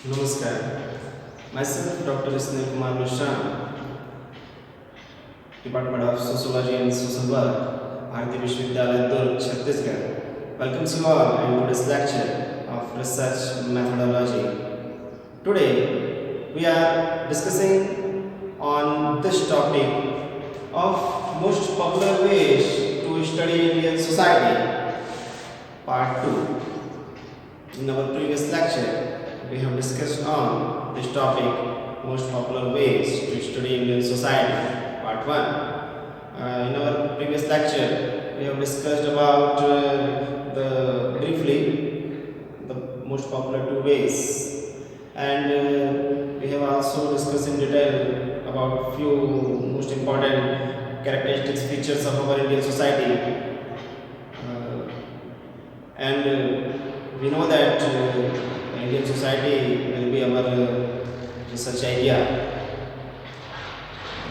नमस्कार. Myself Dr. Sneh Kumar Mishra, Department of Sociology and Social Work, Bharati Vishwavidyalaya Durg, Chhattisgarh. Welcomes you all in today's lecture of research methodology. Today we are discussing on this topic of most popular ways to study Indian society, part 2. In our previous lecture, we have discussed on this topic most popular ways to study Indian society, part 1. In our previous lecture, we have discussed about the briefly the most popular two ways, and we have also discussed in detail about few most important characteristics features of our Indian society. And we know that Indian society will be our research area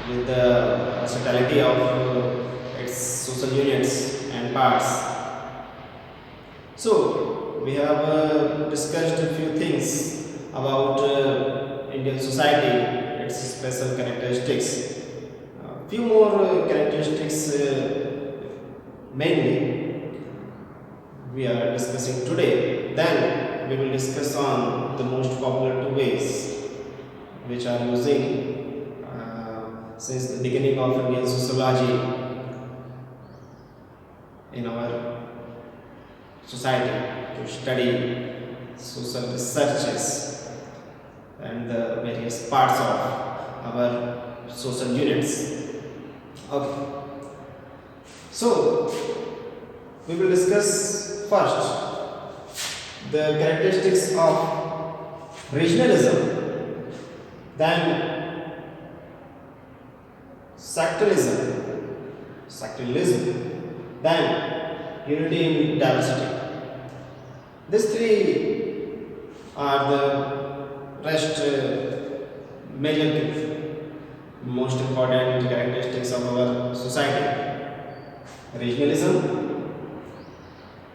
with the versatility of its social units and parts. So we have discussed a few things about Indian society, its special characteristics. Few more characteristics mainly we are discussing today. Then we will discuss on the most popular two ways which are using since the beginning of Indian sociology in our society to study social researches and the various parts of our social units. Okay, so we will discuss first the characteristics of regionalism, then sectorialism, then unity in diversity. These three are the rest major most important characteristics of our society: regionalism,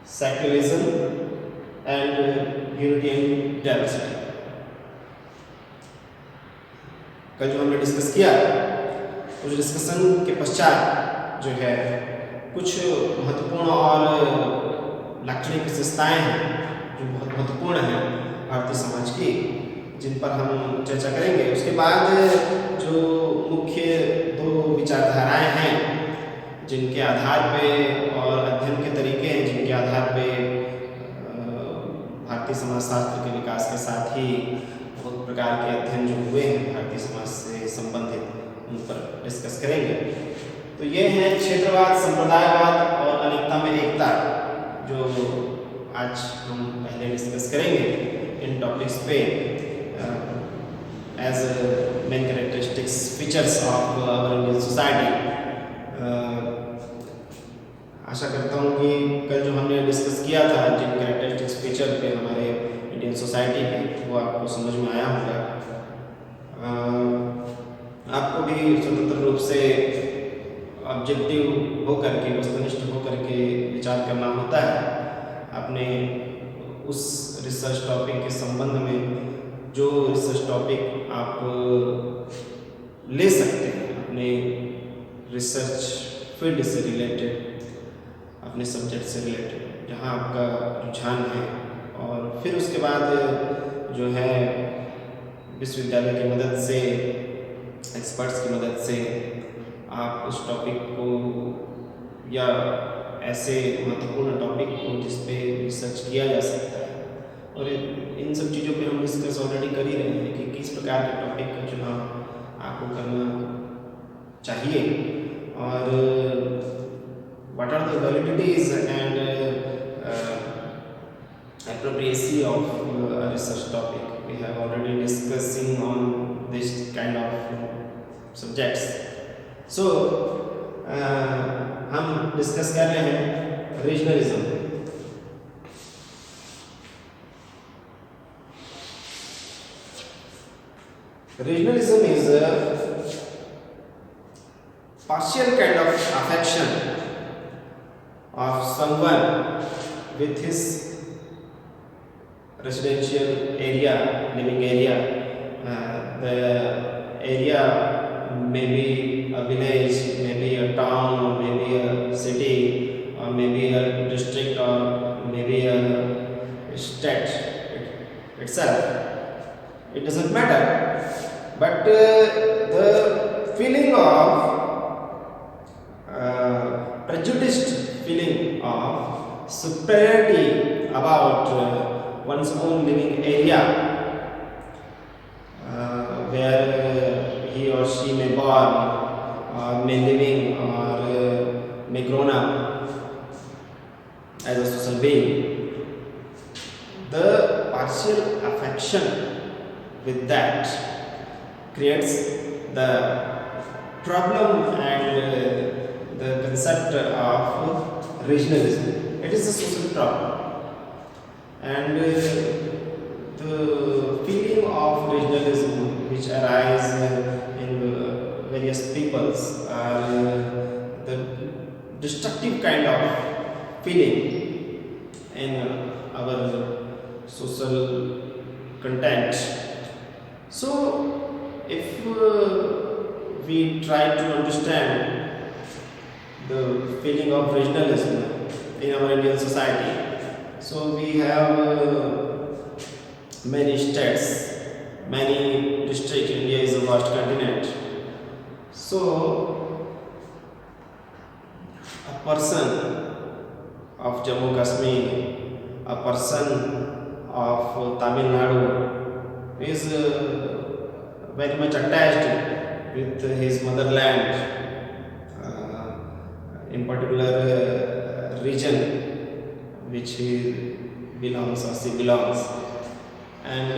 secularism, and unity in diversity. कल जो हमने discuss किया, उस discussion के पश्चात जो है कुछ महत्वपूर्ण और लाक्षणिक विशेषताएं हैं जो बहुत महत्वपूर्ण हैं भारतीय समाज की, जिन पर हम चर्चा करेंगे. उसके बाद जो मुख्य दो विचारधाराएं हैं जिनके आधार पे और अध्ययन के तरीके हैं जिनके आधार पे भारतीय समाजशास्त्र के विकास के साथ ही बहुत प्रकार के अध्ययन जो हुए हैं भारतीय समाज से संबंधित, उन पर डिस्कस करेंगे. तो ये हैं क्षेत्रवाद, संप्रदायवाद और अनेकता में एकता, जो आज हम पहले डिस्कस करेंगे इन टॉपिक्स पे as main characteristics features of our Indian society. आशा करता हूँ कि कल जो हमने डिस्कस किया था जिन कैरेक्टरिस्टिक्स फीचर पे हमारे इंडियन सोसाइटी के, वो आपको समझ में आया होगा. आपको भी स्वतंत्र रूप से ऑब्जेक्टिव होकर के, वस्तुनिष्ठ होकर के विचार करना होता है. अपने उस रिसर्च टॉपिक के संबंध में जो रिसर्च टॉपिक आप ले सकते हैं अपने रिसर्च फील्ड से रिलेटेड, अपने सब्जेक्ट से रिलेटेड, जहाँ आपका रुझान है, और फिर उसके बाद जो है विश्वविद्यालय की मदद से, एक्सपर्ट्स की मदद से आप उस टॉपिक को या ऐसे महत्वपूर्ण टॉपिक को जिस पे रिसर्च किया जा सकता है, और इन सब चीज़ों पे हम डिस्कस ऑलरेडी कर ही रहे हैं कि किस प्रकार के टॉपिक का चुनाव आपको करना चाहिए, और what are the validities and appropriacy of a research topic. We have already discussing on this kind of subjects. So हम डिस्कस कर रहे हैं regionalism. Regionalism is a partial kind of affection of someone with his residential area, living area. The area may be a village, maybe a town, or maybe a city, or maybe a district, or maybe a state itself. It doesn't matter. But the feeling of prejudiced feeling of superiority about one's own living area, where he or she may born, or may living, or may grown up as a social being. The partial affection with that creates the problem and the concept of regionalism. It is a social problem, and the feeling of regionalism which arise in various peoples are the destructive kind of feeling in our social content. So if we try to understand the feeling of regionalism in our Indian society, so we have many states, many districts. India is a vast continent. So a person of Jammu Kashmir, a person of Tamil Nadu is very much attached with his motherland, in particular region which he belongs or she belongs, and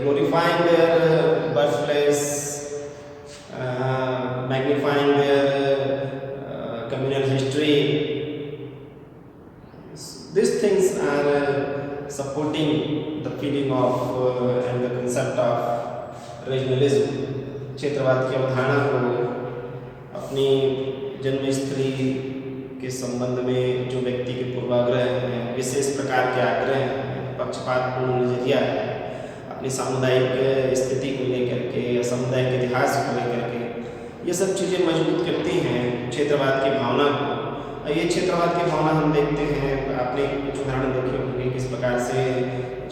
glorifying their birthplace, magnifying their communal history. These things are supporting the feeling of and the concept of regionalism. क्षेत्रवाद की अवधारणा को अपनी जन्मस्थली के संबंध में जो व्यक्ति के पूर्वाग्रह हैं, विशेष प्रकार के आग्रह हैं, पक्षपातपूर्ण नजरिया है, अपनी सामुदायिक स्थिति को लेकर के या सामुदायिक इतिहास को लेकर के, ये सब चीज़ें मजबूत करती हैं क्षेत्रवाद की भावना को। ये क्षेत्रवाद की भावना हम देखते हैं, आपने कुछ उदाहरण देखे होंगे किस प्रकार से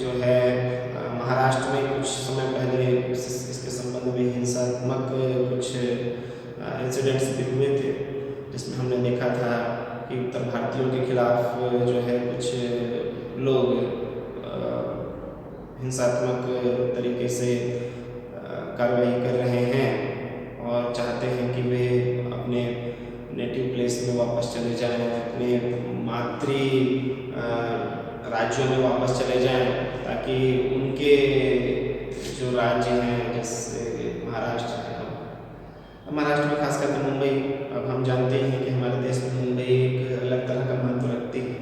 जो है महाराष्ट्र में कुछ समय पहले इसके संबंध में हिंसात्मक कुछ इंसिडेंट्स भी हुए थे, जिसमें हमने देखा था कि उत्तर भारतीयों के खिलाफ जो है कुछ लोग हिंसात्मक तरीके से कार्रवाई कर रहे हैं और चाहते हैं कि वे अपने नेटिव प्लेस में वापस चले जाएं, अपने मातृ राज्यों में वापस चले जाएं, ताकि उनके जो राज्य हैं जैसे महाराष्ट्र है, महाराष्ट्र में खास करके मुंबई, अब हम जानते हैं कि हमारे देश में मुंबई एक अलग तरह का महत्व रखती है।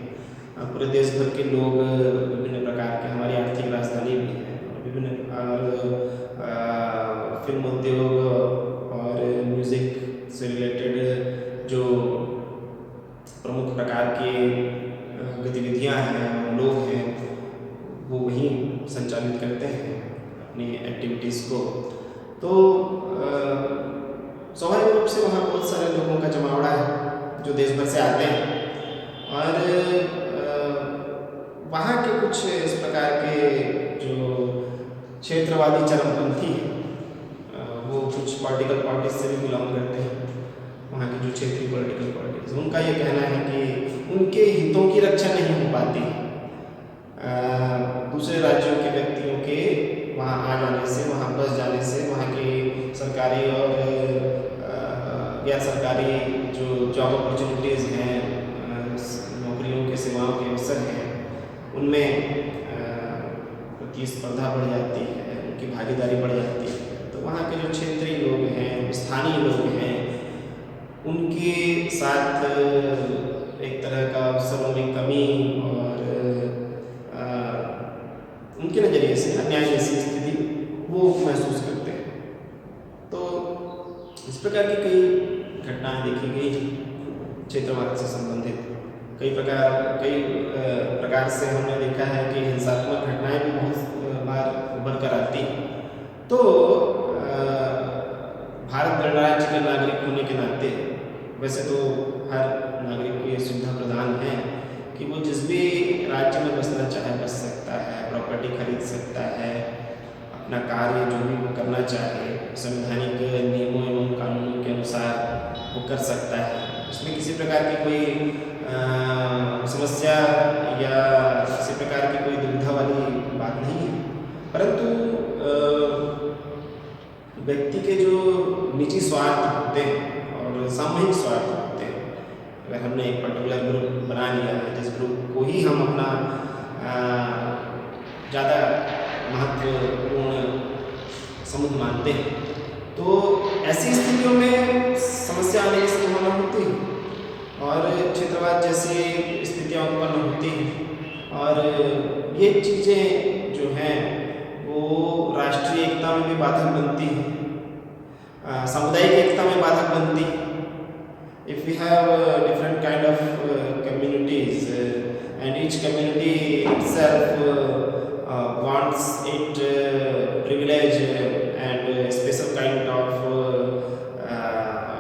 पूरे देश भर के लोग विभिन्न प्रकार के, हमारी आर्थिक राजधानी भी है, और विभिन्न फिल्म उद्योग और म्यूज़िक से रिलेटेड जो प्रमुख प्रकार की गतिविधियां हैं, लोग हैं, वो वहीं संचालित करते हैं अपनी एक्टिविटीज़ को। तो स्वाभाविक रूप से वहाँ बहुत सारे लोगों का जमावड़ा है जो देश भर से आते हैं, और वहाँ के कुछ इस प्रकार के जो क्षेत्रवादी चरमपंथी हैं, वो कुछ पॉलिटिकल पार्टीज से भी बिलोंग करते हैं। वहाँ की जो क्षेत्रीय पॉलिटिकल पार्टीज, उनका ये कहना है कि उनके हितों की रक्षा नहीं हो पाती दूसरे राज्यों के व्यक्तियों के वहाँ आ जाने से, वहाँ बस जाने से। वहाँ की सरकारी और गैर सरकारी जो जॉब अपॉर्चुनिटीज़ हैं, नौकरियों के सेवाओं के अवसर हैं, उनमें प्रतिस्पर्धा बढ़ जाती है, उनकी भागीदारी बढ़ जाती है। तो वहाँ के जो क्षेत्रीय लोग हैं, स्थानीय लोग हैं, उनके साथ एक तरह का अवसरों में कमी और उनके नज़रिए से अन्याय जैसी स्थिति वो महसूस करते हैं। तो इस प्रकार की कई घटनाएं देखी गई क्षेत्रवाद से संबंधित। कई प्रकार से हमने देखा है कि हिंसात्मक घटनाएं वैसे तो हर नागरिक को ये सुविधा प्रदान है कि वो जिस भी राज्य में बसना चाहे बस सकता है, प्रॉपर्टी खरीद सकता है, अपना कार्य जो भी वो करना चाहे संवैधानिक नियमों एवं कानूनों के अनुसार वो कर सकता है। उसमें किसी प्रकार की कोई समस्या या किसी प्रकार की कोई दुविधा वाली बात नहीं है। परंतु व्यक्ति के जो निजी स्वार्थ होते हैं और सामूहिक स्वार्थ होते हैं, अगर हमने एक पर्टिकुलर ग्रुप बना लिया है जिस ग्रुप को ही हम अपना ज़्यादा महत्वपूर्ण समूह मानते हैं, तो ऐसी स्थितियों में समस्या आने की संभावना होती है और क्षेत्रवाद जैसी स्थितियाँ उत्पन्न होती हैं और ये चीज़ें जो हैं वो राष्ट्रीय एकता में भी बाधक बनती हैं, सामुदायिक एकता में बाधक बनती है। If we have different kind of communities and each community itself wants it privilege and special kind of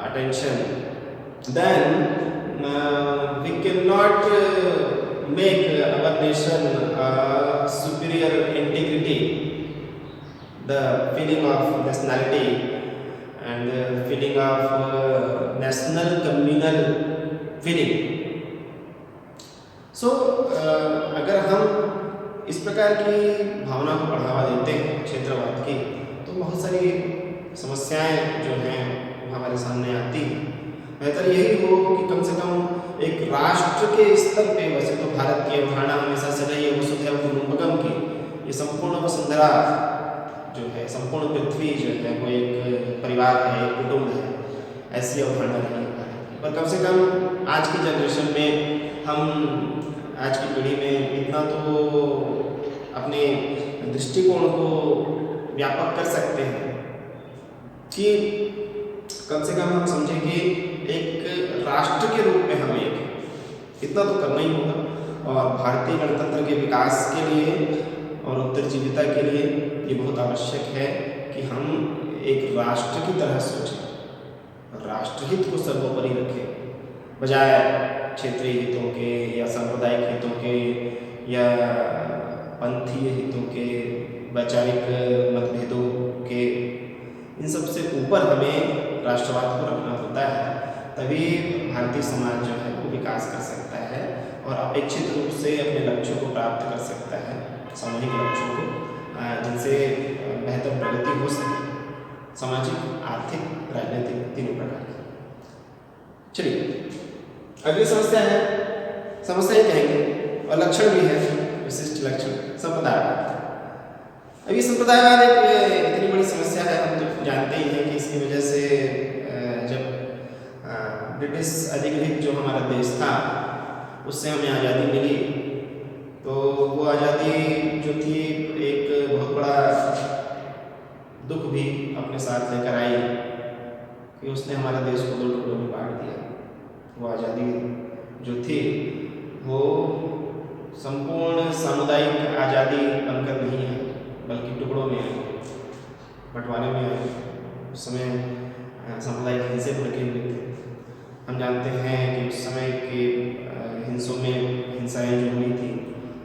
attention, then we cannot make our nation superior integrity, the feeling of nationality and feeling of national communal feeling. So अगर हम इस प्रकार की भावना को बढ़ावा देते हैं क्षेत्रवाद की, तो बहुत सारी समस्याएं जो हैं हमारे सामने आती हैं। बेहतर यही हो कि कम से कम एक राष्ट्र के स्तर पे, वैसे तो भारत की अवधारणा हमेशा से रही है वसुधैव कुटुंबकम की, ये संपूर्ण वसुंधरा जो है, संपूर्ण पृथ्वी जो है वो एक परिवार है, एक कुटुंब है, ऐसी अवधारणा नहीं है। पर कम से कम आज की जनरेशन में हम आज की पीढ़ी में इतना तो अपने दृष्टिकोण को व्यापक कर सकते हैं कि कम से कम हम समझें कि एक राष्ट्र के रूप में हमें इतना तो करना ही होगा और भारतीय गणतंत्र के विकास के लिए और उत्तरजीविता के लिए ये बहुत आवश्यक है कि हम एक राष्ट्र की तरह सोचें, राष्ट्रहित को सर्वोपरि रखें, बजाय क्षेत्रीय हितों के या सांप्रदायिक हितों के या पंथीय हितों के, वैचारिक मतभेदों के। इन सबसे ऊपर हमें राष्ट्रवाद को रखना होता है, तभी भारतीय समाज जो है वो विकास कर सकता है और अपेक्षित रूप से अपने लक्ष्यों को प्राप्त कर सकता है, सामूहिक लक्ष्यों को, जिनसे बेहतर प्रगति हो सके, सामाजिक, आर्थिक, राजनीतिक, तीनों प्रकार की। चलिए अगली समस्या है, समस्या ही कहेंगे और लक्षण भी है, विशिष्ट लक्षण, संप्रदायवाद। अभी संप्रदायवाद एक इतनी बड़ी समस्या है, हम तो जानते ही हैं कि इसकी वजह से जब ब्रिटिश अधिकृत जो हमारा देश था उससे हमें आज़ादी मिली, तो वो आज़ादी जो थी एक बहुत बड़ा दुख भी अपने साथ लेकर आई कि उसने हमारे देश को 2 टुकड़ों में बांट दिया। वो आज़ादी जो थी वो संपूर्ण सामुदायिक आज़ादी बनकर नहीं है, बल्कि टुकड़ों में आई, बंटवारे में आई। उस समय सामुदायिक हिंसे भड़के हुए थे। हम जानते हैं कि उस समय के हिंसों में हिंसाएँ जो हुई थी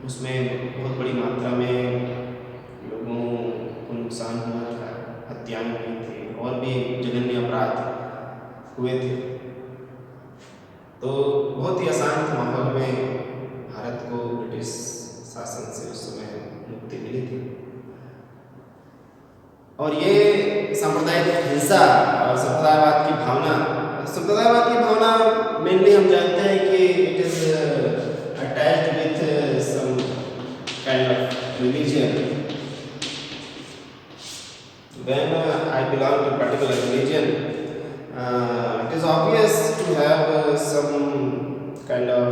उसमें बहुत बड़ी मात्रा में लोगों को नुकसान हुआ था, हत्याएँ हुई थी और भी जघन्य अपराध हुए थे। तो बहुत ही अशांत माहौल में भारत को ब्रिटिश शासन से उस समय मुक्ति मिली थी और ये सांप्रदायिक हिंसा और संप्रदायवाद की भावना मेनली हम जानते हैं कि it is attached with some kind of religion. When I belong to a particular religion, it is obvious to have some kind of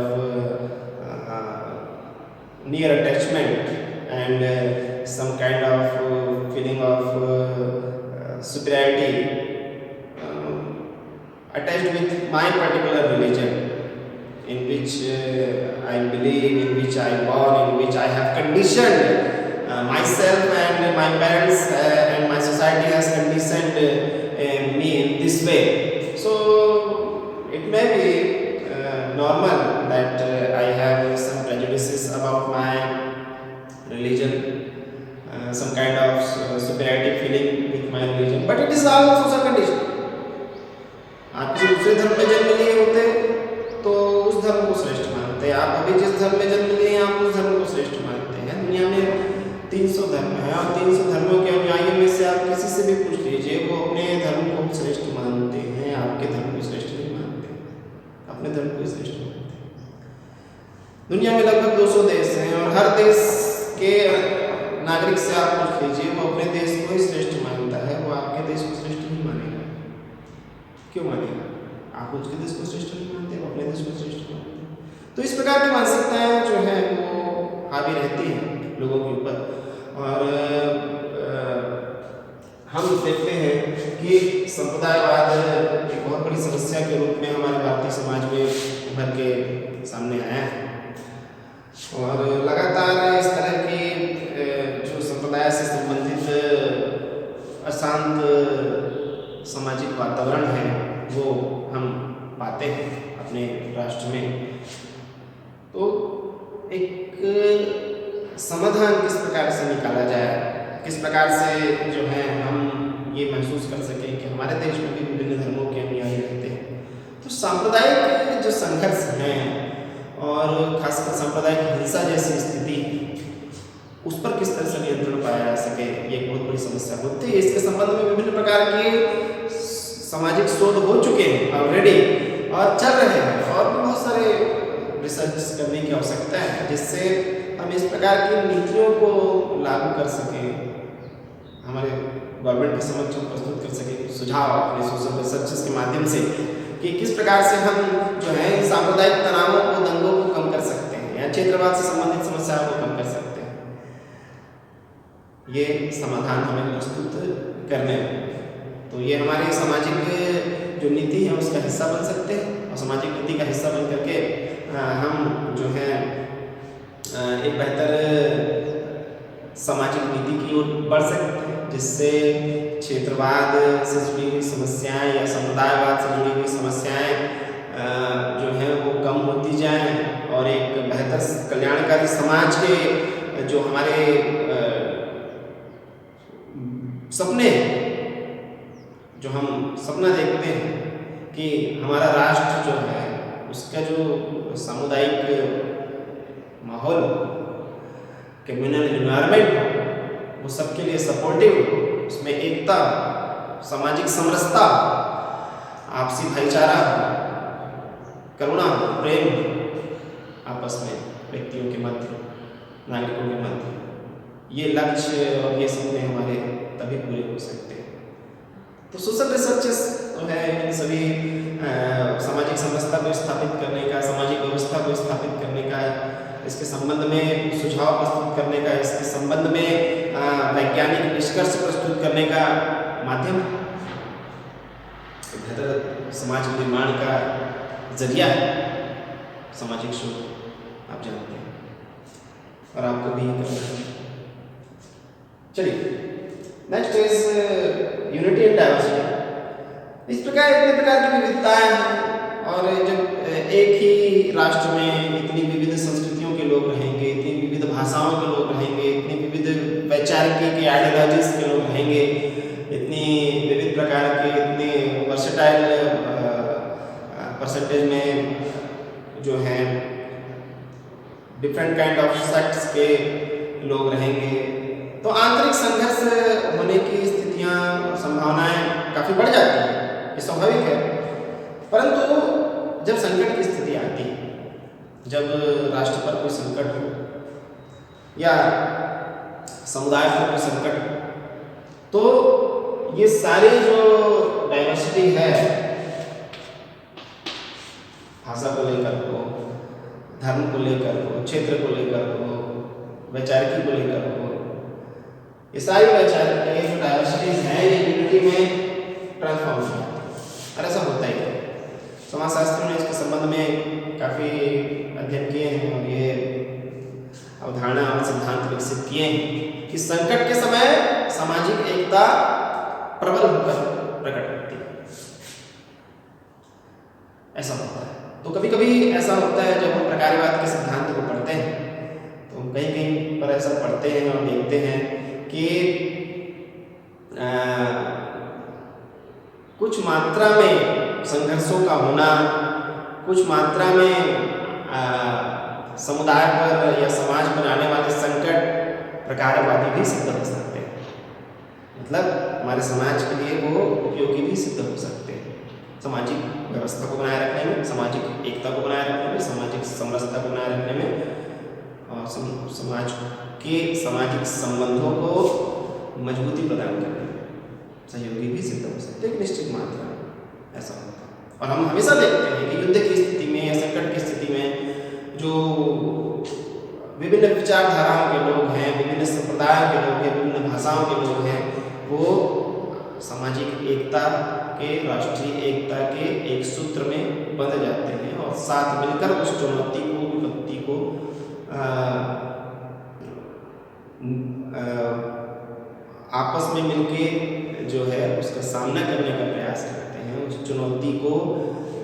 near attachment and some kind of feeling of superiority attached with my particular religion, in which I believe, in which I born, in which I have conditioned myself and my parents and my society has conditioned me in this way. So it may be normal that I have some prejudices about my religion, some kind of superiority feeling with my religion, but it is all social condition. आप किसी दूसरे धर्म में जन्म लिए होते तो उस धर्म को श्रेष्ठ मानते हैं, आप अभी जिस धर्म में जन्म लिए आप उस धर्म को श्रेष्ठ मानते हैं। दुनिया में 300 धर्म है और 300 धर्मों के अनुयायियों में से आप किसी से भी पूछ लीजिए, वो अपने धर्म को श्रेष्ठ मानते हैं, आपके धर्म को श्रेष्ठ नहीं मानते, अपने धर्म को श्रेष्ठ मानते हैं। दुनिया में लगभग 200 देश हैं और हर देश के नागरिक से आप पूछ लीजिए, वो अपने देश को ही श्रेष्ठ मानता है, वो आपके देश को श्रेष्ठ नहीं मानेगा। क्यों मानेगा? आप उसके देश को श्रेष्ठ नहीं मानते, वो अपने देश को श्रेष्ठ मानते हैं। तो इस प्रकार की मानसिकताएं जो है वो हावी रहती हैं लोगों के ऊपर। और हम देखते हैं कि संप्रदायवाद एक बहुत बड़ी समस्या के रूप में हमारे भारतीय समाज में उभर के सामने आया है और लगातार इस तरह की जो संप्रदाय से संबंधित अशांत सामाजिक वातावरण है वो हम पाते हैं अपने राष्ट्र में। तो एक समाधान किस प्रकार से निकाला जाए, किस प्रकार से जो है हम ये महसूस कर सकें कि हमारे देश में भी विभिन्न धर्मों के अनुयायी रहते हैं। तो सांप्रदायिक जो संघर्ष हैं और खासकर सांप्रदायिक हिंसा जैसी स्थिति उस पर किस तरह से नियंत्रण पाया जा सके, ये एक बहुत बड़ी समस्या होती है। इसके संबंध में विभिन्न प्रकार के सामाजिक शोध हो चुके हैं ऑलरेडी और चल रहे हैं और बहुत सारे रिसर्च करने की आवश्यकता है जिससे हम इस प्रकार की नीतियों को लागू कर सकें, हमारे गवर्नमेंट के समक्ष हम प्रस्तुत कर सकें सुझाव अपने सोशल रिसर्चेस के माध्यम से कि किस प्रकार से हम जो है सांप्रदायिक तनावों को, दंगों को कम कर सकते हैं या क्षेत्रवाद से संबंधित समस्याओं को कम कर सकते हैं। ये समाधान हमें प्रस्तुत करने तो ये हमारी सामाजिक जो नीति है उसका हिस्सा बन सकते हैं और सामाजिक नीति का हिस्सा बन करके हम जो है एक बेहतर सामाजिक नीति की ओर बढ़ सकते हैं जिससे क्षेत्रवाद से जुड़ी हुई समस्याएं या समुदायवाद से जुड़ी हुई समस्याएं जो हैं वो कम होती जाएं और एक बेहतर कल्याणकारी समाज के जो हमारे सपने जो हम सपना देखते हैं कि हमारा राष्ट्र जो है उसका जो सामुदायिक माहौल कम्युनल एनवायरनमेंट वो सबके लिए सपोर्टिव, उसमें एकता, सामाजिक समरसता, आपसी भाईचारा, करुणा, प्रेम आपस में व्यक्तियों के मध्य, नागरिकों के मध्य, ये लक्ष्य और ये सपने हमारे तभी पूरे हो सकते हैं। तो सोशल रिसर्चेस जो है इन सभी सामाजिक समरसता को स्थापित करने का, सामाजिक व्यवस्था को स्थापित करने का, इसके संबंध में सुझाव प्रस्तुत करने का, इसके संबंध में वैज्ञानिक निष्कर्ष प्रस्तुत करने का माध्यम बेहतर समाज निर्माण का जरिया है सामाजिक शोध, आप जानते हैं और आपको भी करना है। चलिए next is unity and diversity. इस प्रकार इतने प्रकार की विविधताएं हैं और जब एक ही राष्ट्र में इतनी विविध संस्कृतियों के लोग रहेंगे, इतनी विविध भाषाओं के लोग रहेंगे, इतनी विविध वैचारिक आइडियोलॉजीज के लोग रहेंगे, इतनी विविध प्रकार के, इतने वर्सेटाइल परसेंटेज में जो है डिफरेंट काइंड ऑफ सेक्ट्स के लोग रहेंगे, तो आंतरिक संघर्ष होने की स्थितियां, संभावनाएं काफ़ी बढ़ जाती हैं, ये स्वाभाविक है। परंतु जब संकट की स्थिति आती है, जब राष्ट्र पर कोई संकट हो या समुदाय पर कोई संकट हो, तो ये सारे जो डाइवर्सिटी है, भाषा को लेकर हो, धर्म को लेकर हो, क्षेत्र को लेकर हो, वैचारिकी को लेकर हो, ये सारी वैचारिक जो डाइवर्सिटीज हैं ये यूनिटी में ट्रांसफॉर्म हो जाती है और ऐसा होता ही है। समाजशास्त्रियों ने इसके संबंध में काफ़ी अध्ययन किए हैं और ये अवधारणा और सिद्धांत विकसित किए हैं कि संकट के समय सामाजिक एकता प्रबल होकर प्रकट होती है। ऐसा होता है। तो कभी कभी ऐसा होता है जब हम प्रकार्यवाद के सिद्धांत को पढ़ते हैं तो हम कहीं कहीं पर ऐसा पढ़ते हैं और देखते हैं कि अ, कुछ मात्रा में संघर्षों का होना, कुछ मात्रा में समुदाय पर या समाज पर आने वाले संकट प्रकारवादी भी सिद्ध हो सकते हैं। मतलब हमारे समाज के लिए वो उपयोगी भी सिद्ध हो सकते हैं, सामाजिक व्यवस्था को बनाए रखने में, सामाजिक एकता को बनाए रखने में, सामाजिक समरसता को बनाए रखने में और समाज के सामाजिक संबंधों को मजबूती प्रदान करने में सहयोगी भी सिद्ध हो सकते हैं एक निश्चित मात्रा में। ऐसा होता है और हम हमेशा देखते हैं कि युद्ध की स्थिति में या संकट की स्थिति में जो विभिन्न विचारधाराओं के लोग हैं, विभिन्न संप्रदायों के लोग हैं, विभिन्न भाषाओं के लोग हैं, वो सामाजिक एकता के, राष्ट्रीय एकता के एक सूत्र में बंध जाते हैं और साथ मिलकर उस चुनौती को, विपत्ति को आपस में मिलके जो है उसका सामना करने का प्रयास करते हैं, उस चुनौती को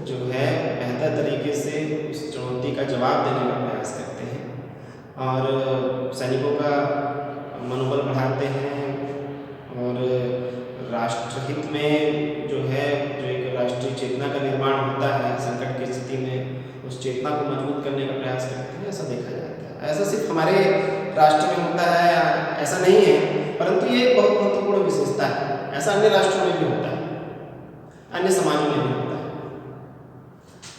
जो है बेहतर तरीके से उस चुनौती का जवाब देने का प्रयास करते हैं और सैनिकों का मनोबल बढ़ाते हैं और राष्ट्रहित में जो है जो एक राष्ट्रीय चेतना का निर्माण होता है संकट की स्थिति में, उस चेतना को मजबूत करने का प्रयास करते हैं। ऐसा देखा जाता है। ऐसा सिर्फ हमारे राष्ट्र में होता है ऐसा नहीं है, परंतु ये एक बहुत महत्वपूर्ण विशेषता है। ऐसा अन्य राष्ट्रों में भी होता है, अन्य समाजों में भी होता है।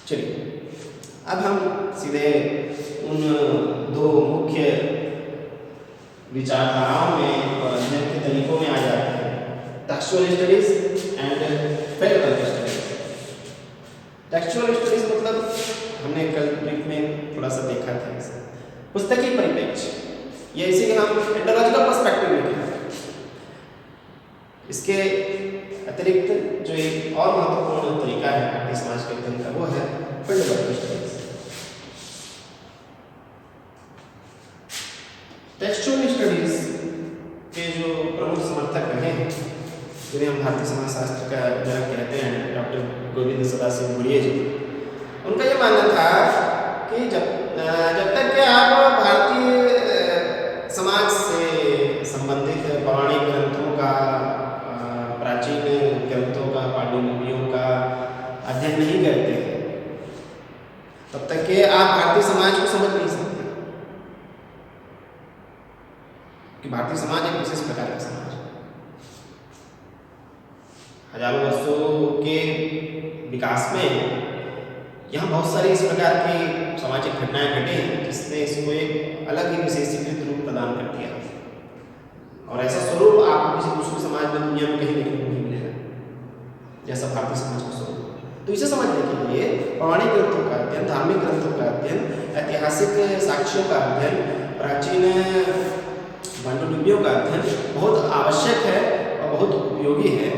चलिए अब हम सीधे उन दो मुख्य विचारधाराओं में और अध्ययन के तरीकों में आ जाते हैं, textual studies and field work studies. Textual studies मतलब हमने कल ब्रीफ में थोड़ा सा देखा था, इसे पुस्तकीय परिप्रेक्ष्य, या इसे हम एंटोलॉजिकल पर्सपेक्टिव में कहते हैं। इसके अतिरिक्त जो एक और महत्वपूर्ण तरीका है भारतीय समाज के अध्ययन का वो है field work studies. Textual studies के जो प्रमुख समर्थक रहे हैं, जिन्हें हम भारतीय समाजशास्त्र का जनक कहते हैं, डॉक्टर गोविंद सदाशिव गुरिये जी, उनका ये मानना था कि जब तक कि आप भारतीय समाज से संबंधित पौराणिक ग्रंथों का, प्राचीन ग्रंथों का, पांडुलिपियों का अध्ययन नहीं करते हैं, तब तक कि आप भारतीय समाज को समझ नहीं सकते। कि भारतीय समाज एक विशेष प्रकार का समाज है, हजारों वर्षों के विकास में यहाँ बहुत सारी इस प्रकार की सामाजिक घटनाएं घटी हैं जिसने इसको एक अलग ही विशेषीकृत रूप प्रदान कर दिया और ऐसा स्वरूप आपको किसी दूसरे समाज में दुनिया में कहीं देखने को नहीं मिलेगा जैसा भारतीय समाज का स्वरूप। तो इसे समझने के लिए पौराणिक ग्रंथों का अध्ययन, धार्मिक ग्रंथों का अध्ययन, ऐतिहासिक साक्ष्यों का अध्ययन, प्राचीन पांडुलिपियों का अध्ययन बहुत आवश्यक है और बहुत उपयोगी है।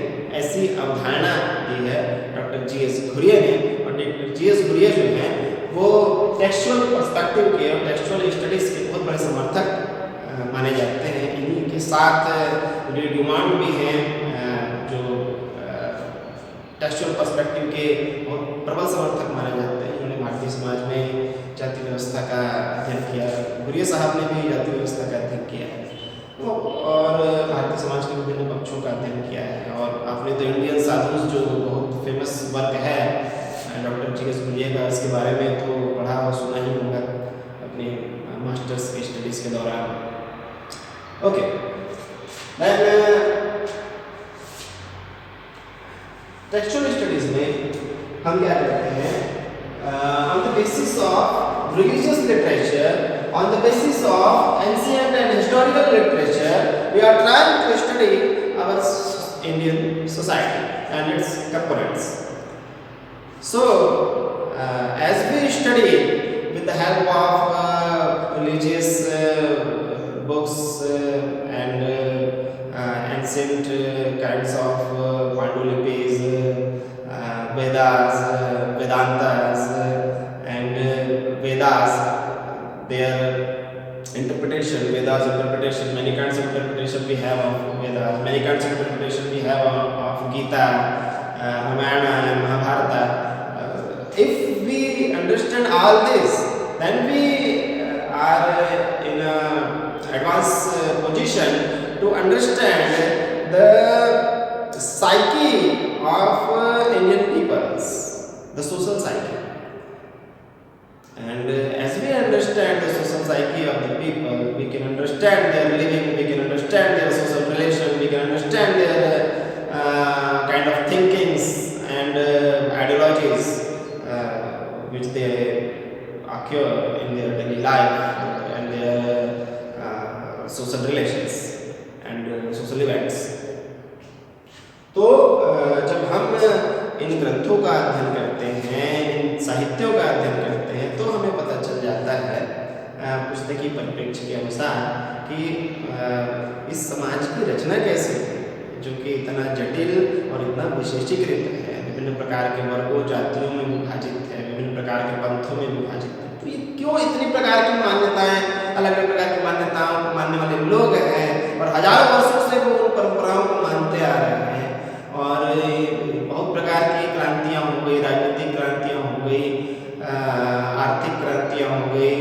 ऐसी अवधारणा दी है डॉक्टर जी.एस. घुरिये ने, और डॉक्टर जी.एस. घुरिये जो हैं वो टेक्सचुअल पर्सपेक्टिव के और टेक्सचुअल स्टडीज के बहुत बड़े समर्थक माने जाते हैं। इन्हीं के साथ ड्यूमांट भी हैं जो टेक्सचुअल पर्सपेक्टिव के बहुत प्रबल समर्थक माने जाते हैं। उन्होंने भारतीय समाज में जाति व्यवस्था का अध्ययन किया, घुरिये साहब ने भी जाति व्यवस्था का अध्ययन किया है और भारतीय समाज के विभिन्न पक्षों का अध्ययन किया है। और आपने द इंडियन साधुस जो बहुत फेमस वर्क है डॉक्टर जी.एस. घुरिये का, इसके बारे में तो पढ़ा और सुना ही होगा अपने मास्टर्स के स्टडीज के दौरान। ओके, टेक्सचुअल स्टडीज में हम क्या करते हैं, on the basis of religious literature, on the basis of ancient and historical literature, we are trying to study our Indian society and its components. So, as we study with the help of religious books and ancient kinds of Pandulipis, Vedas, Vedantas, and Vedas, their interpretation, Vedas interpretation, many kinds of interpretation we have of Vedas, many kinds of interpretation we have of Gita, Ramayana and Mahabharata, if we understand all this, then we are in a advanced position to understand the psyche of Indian peoples, the social psyche. And as we understand the social psyche of the people, we can understand their living, we can understand their social relation, we can understand their kind of thinkings and ideologies which they occur in their daily life and their social relations and social events. तो जब हम इन ग्रंथों का अध्ययन करते हैं, इन साहित्यों का अध्ययन करते हैं, तो हमें पता चल जाता है पुस्तकीय परिप्रेक्ष्य के अनुसार कि इस समाज की रचना कैसे है, जो कि इतना जटिल और इतना विशेषीकृत है, विभिन्न प्रकार के वर्गों जातियों में विभाजित है, विभिन्न प्रकार के पंथों में विभाजित है। तो ये क्यों इतनी प्रकार की मान्यताएं, अलग अलग प्रकार की मान्यताओं को मानने वाले लोग हैं और हजारों वर्षों से वो उन परंपराओं को मानते आ रहे हैं। और बहुत प्रकार की क्रांतियाँ हो गई, राजनीतिक क्रांतियाँ हो गई, आर्थिक क्रांतियाँ हो गई,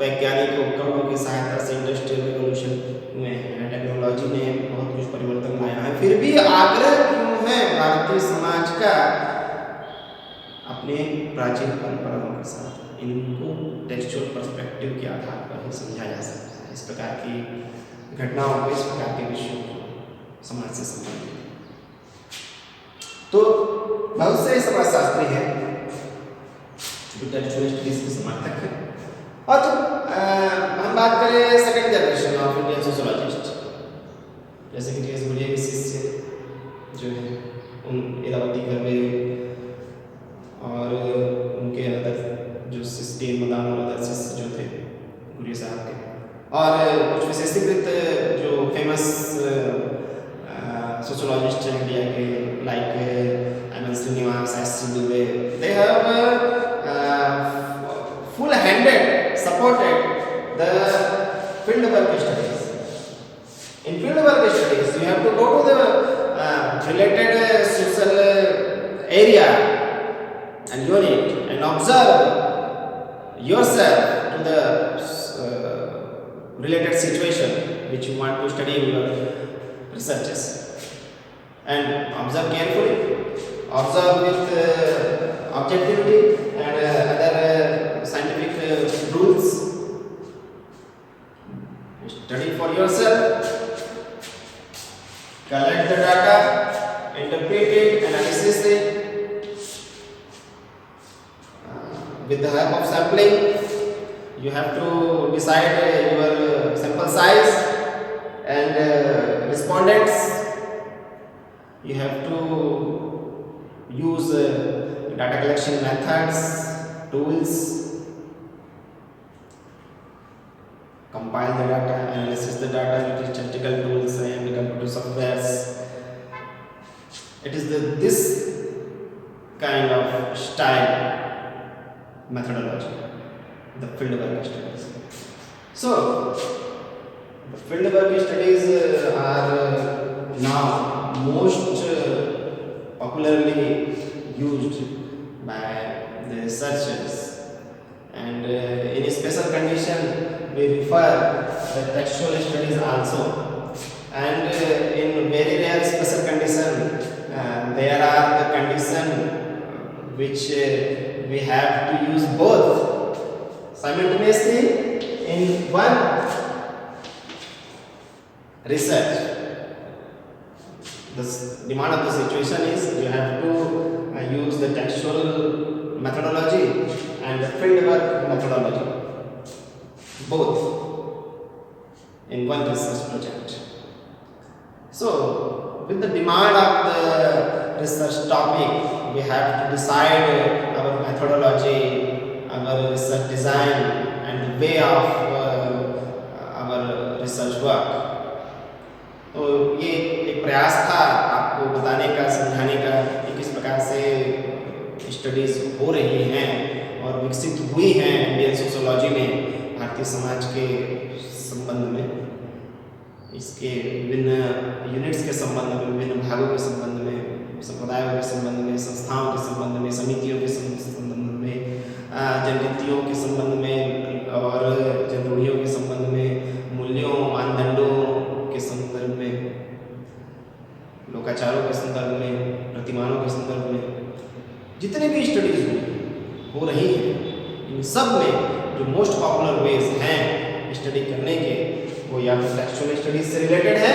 वैज्ञानिक उपकरणों की सहायता से इंडस्ट्रियल रिवोल्यूशन में टेक्नोलॉजी ने बहुत कुछ परिवर्तन लाया है। फिर भी आग्रह क्यों है भारतीय समाज का अपने प्राचीन परंपराओं के साथ? इनको टेक्सचुअल पर्सपेक्टिव के आधार पर ही समझा जा सकता है। इस प्रकार की घटनाओं को, इस प्रकार के विषयों को समाज से संबंधित। तो बहुत से समाजशास्त्री हैं जो टेक्सचुअलिस्ट के समर्थक हैं। और जब हम बात करें second generation of Indian sociologist, जैसे कि टी.एस. बुलिया के शिष्य जो है उन इरावती कर्वे और उनके अदर जो सिस्टेम मदान और अदर शिष्य जो थे गुरिया साहब के, और कुछ विशेषीकृत जो फेमस सोशियोलॉजिस्ट हैं इंडिया के, like M N. Srinivas, S C. Dube, they have full-handed supported the field work studies. In field work studies, you have to go to the related social area and unit and observe yourself to the related situation which you want to study in your researches, and observe carefully, observe with objectivity and other scientific rules. Study for yourself, collect the data, interpret it, analyze it with the help of sampling. You have to decide your sample size and respondents. You have to use data collection methods, tools, compile the data, analyze the data with statistical tools and computer softwares. It is this kind of style methodology, the field work studies. So, the field work studies are now most popularly used by the researchers, and in a special condition we refer the textual studies also, and in very rare special condition there are the condition which we have to use both simultaneously in one research. The demand of the situation is you have to use the textual methodology and the fieldwork methodology, both in one research project. So, with the demand of the research topic, we have to decide our methodology, our research design, and the way of our research work. तो ये एक प्रयास था आपको बताने का, समझाने का कि किस प्रकार से स्टडीज़ हो रही हैं और विकसित हुई हैं इंडियन सोशियोलॉजी में, भारतीय समाज के संबंध में, इसके विभिन्न यूनिट्स के संबंध में, विभिन्न भागों के संबंध में संप्रदायों के संबंध में, संस्थाओं के संबंध में, समितियों के संबंध में, जनरीतियों के संबंध में और जनरूढ़ियों के संबंध में, मूल्यों मानदंडों के संदर्भ में, लोकाचारों के संदर्भ में, प्रतिमानों के संदर्भ में जितने भी स्टडीज हो रही है, इन सब में जो मोस्ट पॉपुलर वेज हैं स्टडी करने के, वो या तो टेक्सचुअल स्टडीज से रिलेटेड है